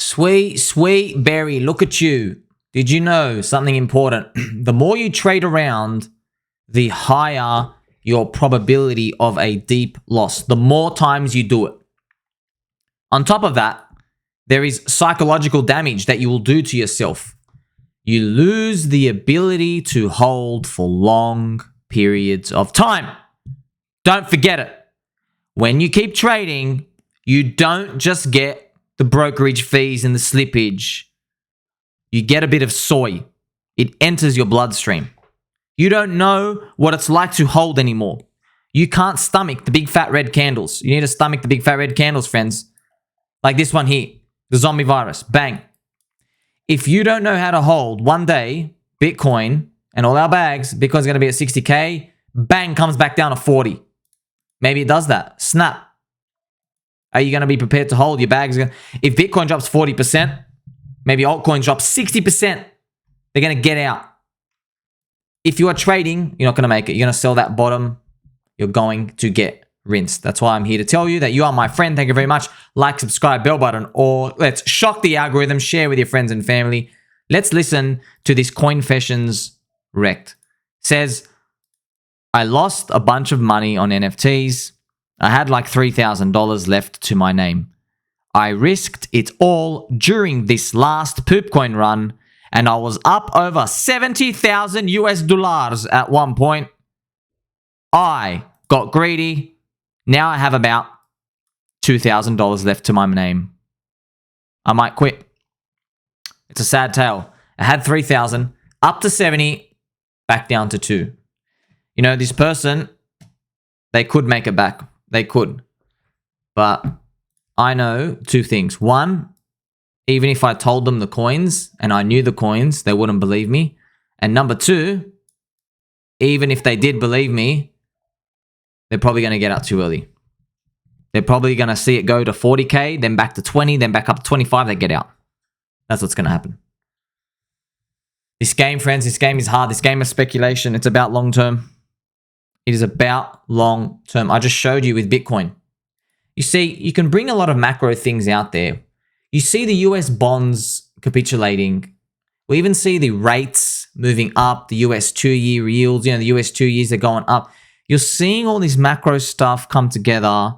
Sweet, sweet berry, look at you. Did you know something important? The more you trade around, the higher your probability of a deep loss. The more times you do it. On top of that, there is psychological damage that you will do to yourself. You lose the ability to hold for long periods of time. Don't forget it. When you keep trading, you don't just get the brokerage fees and the slippage. You get a bit of soy. It enters your bloodstream. You don't know what it's like to hold anymore. You can't stomach the big fat red candles. You need to stomach the big fat red candles, friends. Like this one here, the zombie virus. Bang. If you don't know how to hold, one day, Bitcoin and all our bags, Bitcoin's going to be at 60K, bang, comes back down to 40. Maybe it does that. Snap. Are you going to be prepared to hold your bags? If Bitcoin drops 40%, maybe altcoin drops 60%, they're going to get out. If you are trading, you're not going to make it. You're going to sell that bottom. You're going to get rinsed. That's why I'm here to tell you that you are my friend. Thank you very much. Like, subscribe, bell button, or let's shock the algorithm. Share with your friends and family. Let's listen to this Coinfessions wrecked. Says, I lost a bunch of money on NFTs. I had like $3,000 left to my name. I risked it all during this last poop coin run, and I was up over 70,000 US dollars at one point. I got greedy. Now I have about $2,000 left to my name. I might quit. It's a sad tale. I had 3,000, up to 70, back down to 2. You know, this person, they could make it back. They could. But I know two things. One, even if I told them the coins and I knew the coins, they wouldn't believe me. And number two, even if they did believe me, they're probably going to get out too early. They're probably going to see it go to 40K, then back to 20, then back up to 25, they get out. That's what's going to happen. This game, friends, this game is hard. This game of speculation, it's about long term. It is about long term. I just showed you with Bitcoin. You see, you can bring a lot of macro things out there. You see the US bonds capitulating. We even see the rates moving up, the US 2-year yields, the US 2 years are going up. You're seeing all this macro stuff come together.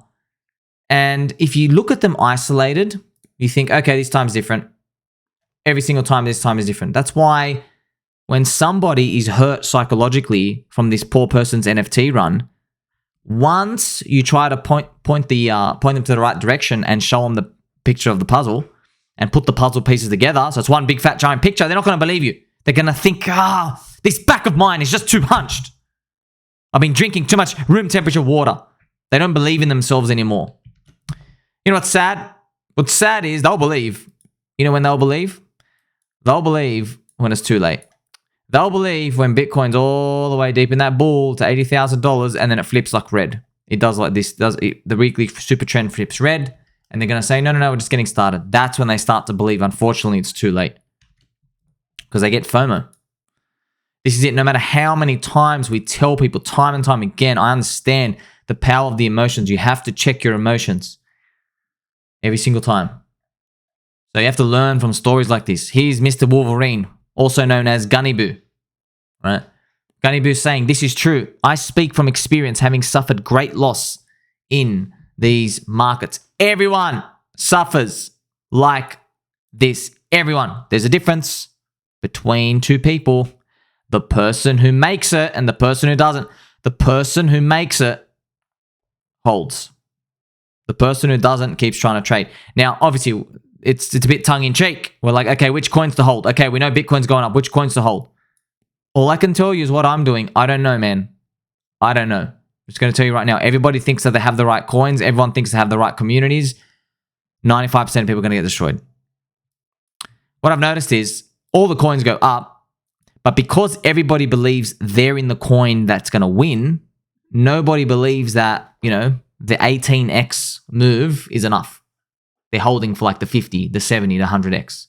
And if you look at them isolated, you think, okay, this time's different. Every single time, this time is different. That's why when somebody is hurt psychologically from this poor person's NFT run, once you try to point them to the right direction and show them the picture of the puzzle and put the puzzle pieces together, so it's one big fat giant picture, they're not going to believe you. They're going to think, this back of mine is just too hunched. I've been drinking too much room temperature water. They don't believe in themselves anymore. You know what's sad? What's sad is they'll believe. You know when they'll believe? They'll believe when it's too late. They'll believe when Bitcoin's all the way deep in that bull to $80,000 and then it flips like red. It does like this. The weekly super trend flips red and they're going to say, no, we're just getting started. That's when they start to believe, unfortunately, it's too late. Because they get FOMO. This is it. No matter how many times we tell people time and time again, I understand the power of the emotions. You have to check your emotions every single time. So you have to learn from stories like this. Here's Mr. Wolverine, also known as Gunny Boo, right? Gunny Boo saying, this is true. I speak from experience, having suffered great loss in these markets. Everyone suffers like this. Everyone. There's a difference between two people. The person who makes it and the person who doesn't. The person who makes it holds. The person who doesn't keeps trying to trade. Now, obviously, it's a bit tongue-in-cheek. We're like, okay, which coins to hold? Okay, we know Bitcoin's going up. Which coins to hold? All I can tell you is what I'm doing. I don't know, man. I don't know. I'm just going to tell you right now. Everybody thinks that they have the right coins. Everyone thinks they have the right communities. 95% of people are going to get destroyed. What I've noticed is all the coins go up, but because everybody believes they're in the coin that's going to win, nobody believes that, the 18x move is enough. They're holding for like the 50, the 70, the 100x.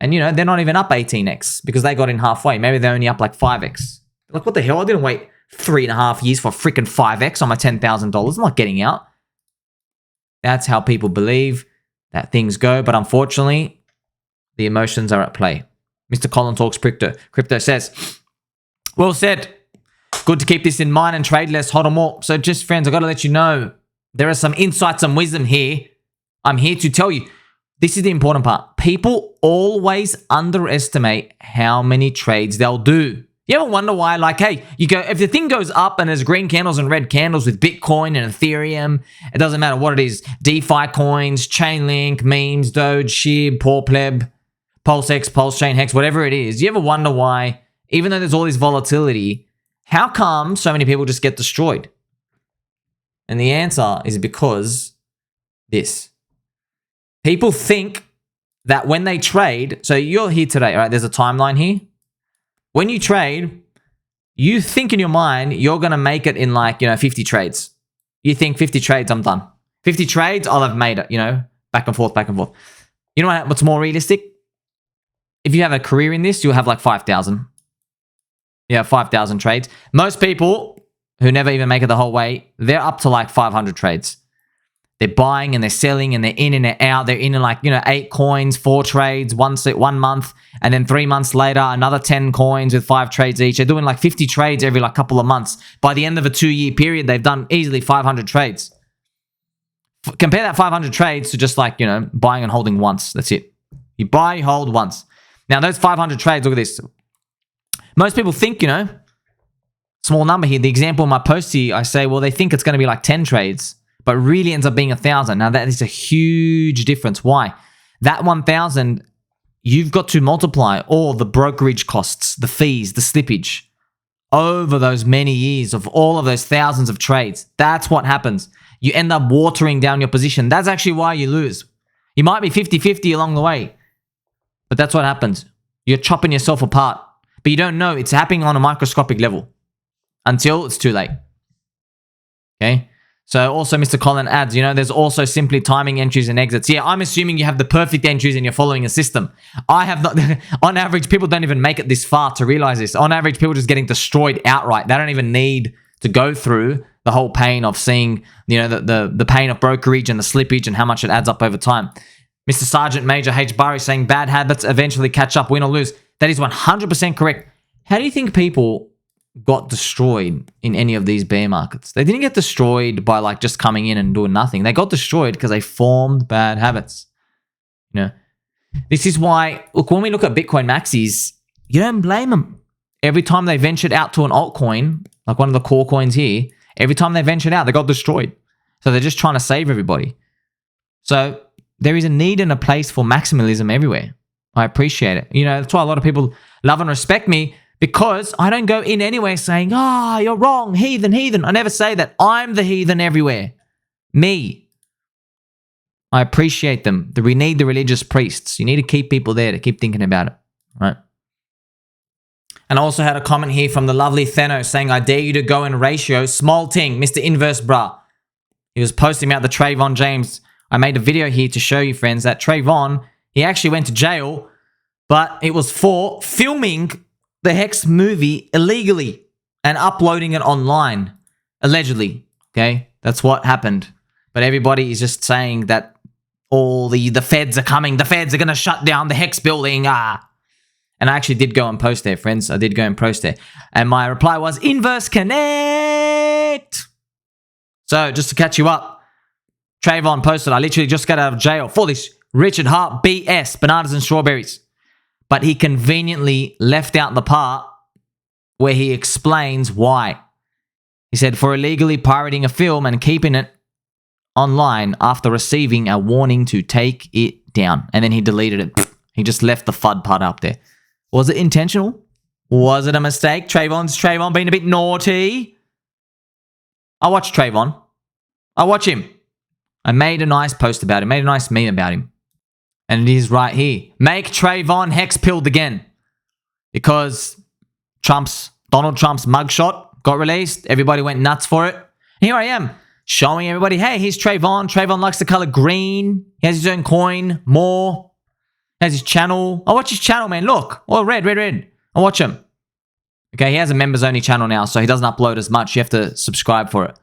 And, they're not even up 18x because they got in halfway. Maybe they're only up like 5x. Like, what the hell? I didn't wait 3.5 years for freaking 5x on my $10,000. I'm not getting out. That's how people believe. that things go. But unfortunately, the emotions are at play. Mr. Colin Talks Crypto. Crypto says, well said. Good to keep this in mind and trade less, hodl more. So just friends, I got to let you know, there are some insights and wisdom here. I'm here to tell you. This is the important part. People always underestimate how many trades they'll do. You ever wonder why? Like, hey, you go, if the thing goes up and there's green candles and red candles with Bitcoin and Ethereum, it doesn't matter what it is, DeFi coins, Chainlink, memes, Doge, SHIB, Poor Pleb, PulseX, PulseChain, Hex, whatever it is. You ever wonder why, even though there's all this volatility, how come so many people just get destroyed? And the answer is because this. People think that when they trade, so you're here today, right? There's a timeline here. When you trade, you think in your mind, you're going to make it in 50 trades. You think 50 trades, I'm done. 50 trades, I'll have made it, back and forth, back and forth. You know what's more realistic? If you have a career in this, you'll have 5,000. You have 5,000 trades. Most people who never even make it the whole way, they're up to 500 trades. They're buying and they're selling and they're in and they're out. They're in 8 coins, 4 trades, 1 month. And then 3 months later, another 10 coins with 5 trades each. They're doing 50 trades every couple of months. By the end of a 2-year period, they've done easily 500 trades. Compare that 500 trades to just buying and holding once. That's it. You buy, hold once. Now those 500 trades, look at this. Most people think, small number here. The example in my post here, I say, well, they think it's going to be 10 trades. But really ends up being 1,000. Now that is a huge difference. Why? That 1,000, you've got to multiply all the brokerage costs, the fees, the slippage over those many years of all of those thousands of trades. That's what happens. You end up watering down your position. That's actually why you lose. You might be 50-50 along the way, but that's what happens. You're chopping yourself apart, but you don't know it's happening on a microscopic level until it's too late. Okay? So also Mr. Colin adds, there's also simply timing entries and exits. Yeah, I'm assuming you have the perfect entries and you're following a system. I have not. On average, people don't even make it this far to realize this. On average, people are just getting destroyed outright. They don't even need to go through the whole pain of seeing, the pain of brokerage and the slippage and how much it adds up over time. Mr. Sergeant Major H. Barry saying bad habits eventually catch up, win or lose. That is 100% correct. How do you think people got destroyed in any of these bear markets? They didn't get destroyed by just coming in and doing nothing. They got destroyed because they formed bad habits. This is why, look, when we look at Bitcoin maxis, you don't blame them. Every time they ventured out to an altcoin, like one of the core coins here, every time they ventured out, they got destroyed. So they're just trying to save everybody. So there is a need and a place for maximalism everywhere. I appreciate it. That's why a lot of people love and respect me, because I don't go in anywhere saying, you're wrong, heathen, heathen. I never say that. I'm the heathen everywhere. Me. I appreciate them. We need the religious priests. You need to keep people there to keep thinking about it, right? And I also had a comment here from the lovely Theno saying, I dare you to go in ratio. Small ting, Mr. Inverse Bra. He was posting about the Trevon James. I made a video here to show you, friends, that Trevon, he actually went to jail, but it was for filming the Hex movie illegally and uploading it online, allegedly. Okay, that's what happened. But everybody is just saying that all the feds are coming. The feds are going to shut down the Hex building. And I actually did go and post there, friends. I did go and post there. And my reply was, Inverse Connect. So just to catch you up, Trevon posted, I literally just got out of jail for this Richard Hart BS, bananas and strawberries. But he conveniently left out the part where he explains why. He said, for illegally pirating a film and keeping it online after receiving a warning to take it down. And then he deleted it. He just left the FUD part up there. Was it intentional? Was it a mistake? Trevon being a bit naughty? I watch Trevon. I watch him. I made a nice post about him. Made a nice meme about him. And it is right here. Make Trevon Hex-Pilled again. Because Donald Trump's mugshot got released. Everybody went nuts for it. And here I am, showing everybody, hey, here's Trevon. Trevon likes the color green. He has his own coin. More. He has his channel. I watch his channel, man. Look. Oh, red. I watch him. Okay, he has a members-only channel now, so he doesn't upload as much. You have to subscribe for it.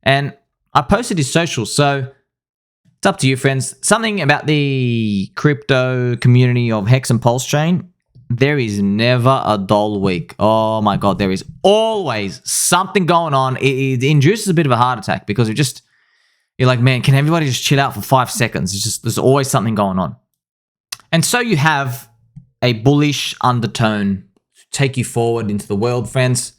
And I posted his socials, so It's up to you, friends. Something about the crypto community of Hex and Pulse chain. There is never a dull week. Oh my God, there is always something going on. It induces a bit of a heart attack because you're like, man, can everybody just chill out for 5 seconds? It's just, there's always something going on. And so you have a bullish undertone to take you forward into the world, friends.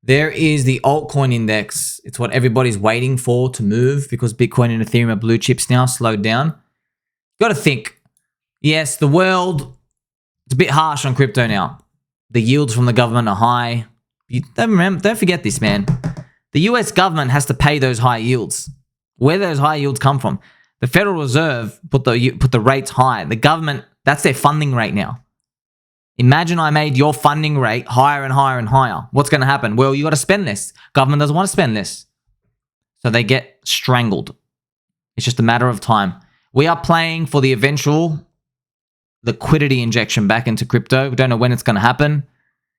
There is the altcoin index. It's what everybody's waiting for to move because Bitcoin and Ethereum are blue chips now, slowed down. You got to think, yes, the world, it's a bit harsh on crypto now. The yields from the government are high. Don't forget this, man. The US government has to pay those high yields. Where those high yields come from? The Federal Reserve put the rates high. The government, that's their funding rate now. Imagine I made your funding rate higher and higher and higher. What's going to happen? Well, you got to spend less. Government doesn't want to spend less. So they get strangled. It's just a matter of time. We are playing for the eventual liquidity injection back into crypto. We don't know when it's going to happen.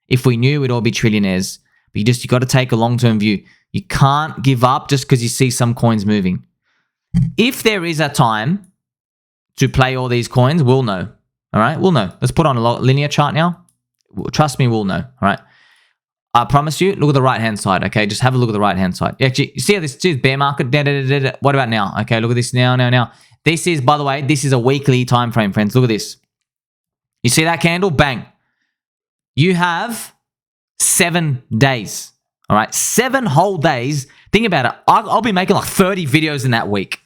If we knew, we'd all be trillionaires. But you got to take a long-term view. You can't give up just because you see some coins moving. If there is a time to play all these coins, we'll know. All right, we'll know. Let's put on a linear chart now. Trust me, we'll know. All right. I promise you, look at the right-hand side, okay? Just have a look at the right-hand side. Actually, you see how this is bear market? What about now? Okay, look at this now. This is, by the way, this is a weekly time frame, friends. Look at this. You see that candle? Bang. You have 7 days, all right? 7 whole days. Think about it. I'll be making like 30 videos in that week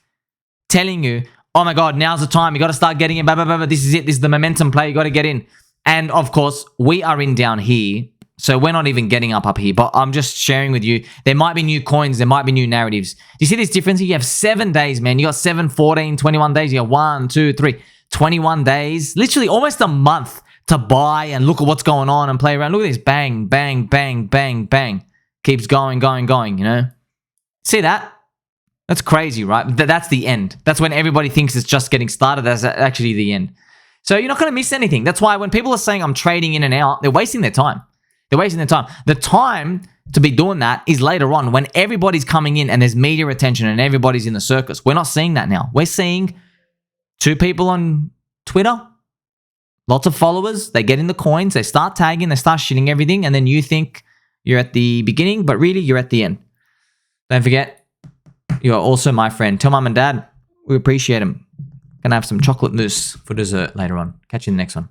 telling you, oh my God, now's the time. You got to start getting in. Blah, blah, blah, blah. This is it. This is the momentum play. You got to get in. And of course, we are in down here. So we're not even getting up here. But I'm just sharing with you. There might be new coins. There might be new narratives. Do you see this difference? You have 7 days, man. You got 7, 14, 21 days. You got 1, 2, 3, 21 days. Literally almost a month to buy and look at what's going on and play around. Look at this. Bang, bang, bang, bang, bang. Keeps going, you know? See that? That's crazy, right? That's the end. That's when everybody thinks it's just getting started. That's actually the end. So you're not going to miss anything. That's why when people are saying I'm trading in and out, they're wasting their time. They're wasting their time. The time to be doing that is later on when everybody's coming in and there's media attention and everybody's in the circus. We're not seeing that now. We're seeing 2 people on Twitter, lots of followers. They get in the coins. They start tagging. They start shitting everything. And then you think you're at the beginning, but really you're at the end. Don't forget, you are also my friend. Tell mum and dad we appreciate them. Gonna have some chocolate mousse for dessert later on. Catch you in the next one.